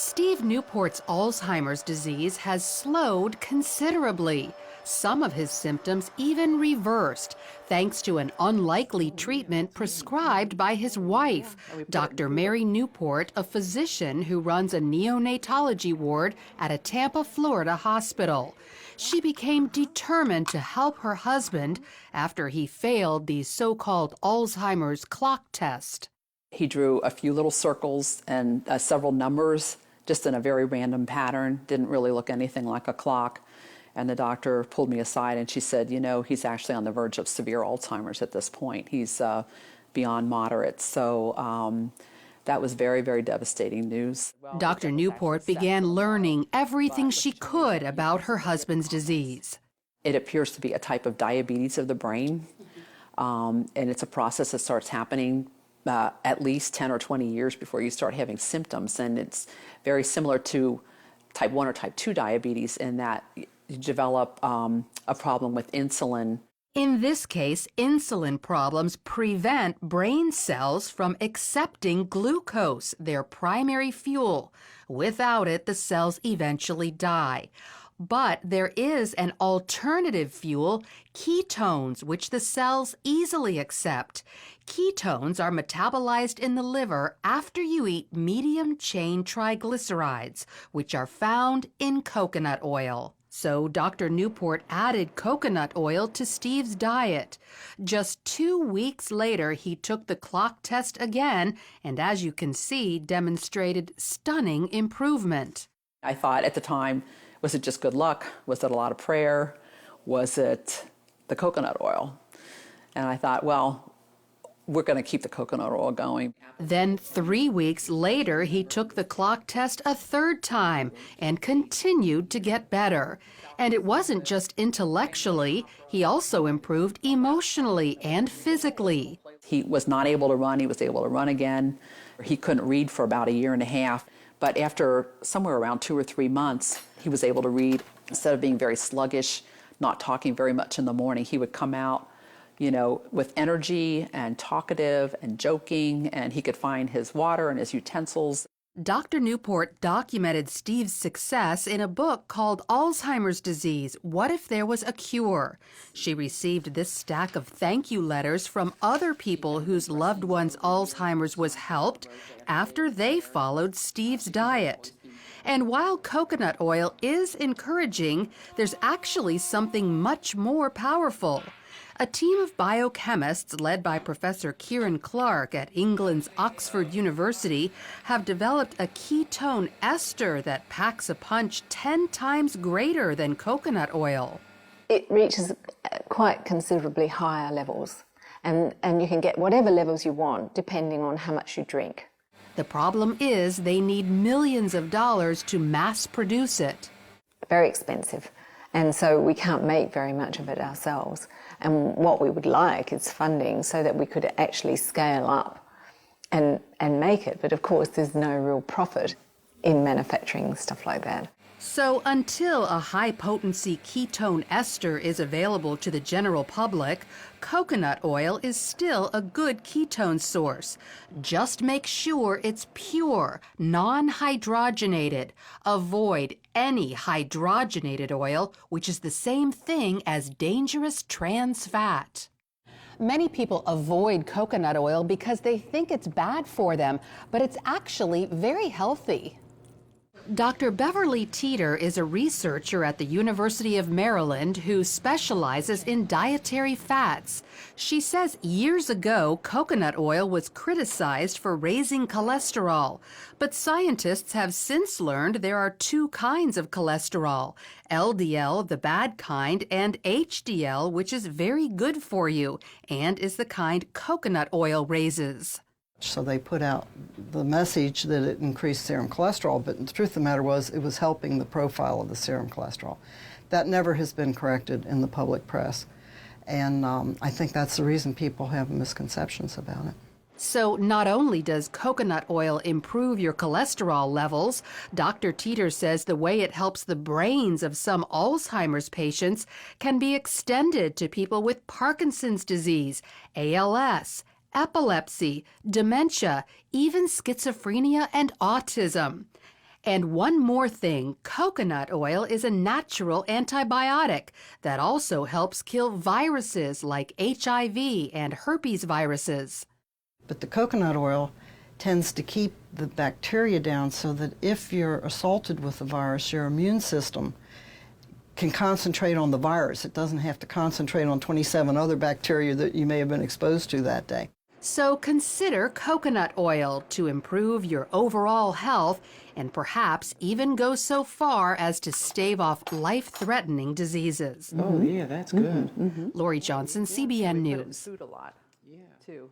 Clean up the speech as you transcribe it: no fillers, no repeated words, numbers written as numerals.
Steve Newport's Alzheimer's disease has slowed considerably. Some of his symptoms even reversed, thanks to an unlikely treatment prescribed by his wife, Dr. Mary Newport, a physician who runs a neonatology ward at a Tampa, Florida hospital. She became determined to help her husband after he failed the so-called Alzheimer's clock test. He drew a few little circles and several numbers, just in a very random pattern, didn't really look anything like a clock. And the doctor pulled me aside and she said, you know, he's actually on the verge of severe Alzheimer's at this point. He's beyond moderate. So that was very, very devastating news. Dr. Newport began learning everything she could about her husband's disease. It appears to be a type of diabetes of the brain, and it's a process that starts happening at least 10 or 20 years before you start having symptoms. And it's very similar to type 1 or type 2 diabetes in that you develop a problem with insulin. In this case, insulin problems prevent brain cells from accepting glucose, their primary fuel. Without it, the cells eventually die. But there is an alternative fuel, ketones, which the cells easily accept. Ketones are metabolized in the liver after you eat medium-chain triglycerides, which are found in coconut oil. So Dr. Newport added coconut oil to Steve's diet. Just 2 weeks later, he took the clock test again, and as you can see, demonstrated stunning improvement. I thought at the time, was it just good luck? Was it a lot of prayer? Was it the coconut oil? And I thought, well, we're going to keep the coconut oil going. Then 3 weeks later, he took the clock test a third time and continued to get better. And it wasn't just intellectually, he also improved emotionally and physically. He was not able to run. He was able to run again. He couldn't read for about 1.5 years. But after somewhere around 2 or 3 months, he was able to read. Instead of being very sluggish, not talking very much in the morning, he would come out, you know, with energy and talkative and joking, and he could find his water and his utensils. Dr. Newport documented Steve's success in a book called Alzheimer's Disease, What If There Was a Cure? She received this stack of thank you letters from other people whose loved one's Alzheimer's was helped after they followed Steve's diet. And while coconut oil is encouraging, there's actually something much more powerful. A team of biochemists led by Professor Kieran Clark at England's Oxford University have developed a ketone ester that packs a punch 10 times greater than coconut oil. It reaches quite considerably higher levels, and you can get whatever levels you want depending on how much you drink. The problem is they need millions of dollars to mass produce it. Very expensive, and so we can't make very much of it ourselves. And what we would like is funding so that we could actually scale up and make it. But of course, there's no real profit in manufacturing stuff like that. So until a high-potency ketone ester is available to the general public, coconut oil is still a good ketone source. Just make sure it's pure, non-hydrogenated. Avoid any hydrogenated oil, which is the same thing as dangerous trans fat. Many people avoid coconut oil because they think it's bad for them, but it's actually very healthy. Dr. Beverly Teeter is a researcher at the University of Maryland who specializes in dietary fats. She says years ago, coconut oil was criticized for raising cholesterol, but scientists have since learned there are 2 kinds of cholesterol, LDL, the bad kind, and HDL, which is very good for you and is the kind coconut oil raises. So they put out the message that it increased serum cholesterol, but the truth of the matter was it was helping the profile of the serum cholesterol. That never has been corrected in the public press, and I think that's the reason people have misconceptions about it. So not only does coconut oil improve your cholesterol levels, Dr. Teeter says the way it helps the brains of some Alzheimer's patients can be extended to people with Parkinson's disease, ALS, epilepsy, dementia, even schizophrenia and autism. And one more thing, coconut oil is a natural antibiotic that also helps kill viruses like HIV and herpes viruses. But the coconut oil tends to keep the bacteria down so that if you're assaulted with the virus, your immune system can concentrate on the virus. It doesn't have to concentrate on 27 other bacteria that you may have been exposed to that day. So consider coconut oil to improve your overall health and perhaps even go so far as to stave off life-threatening diseases. Oh, yeah, that's good. Lori Johnson, CBN News. Food a lot, too.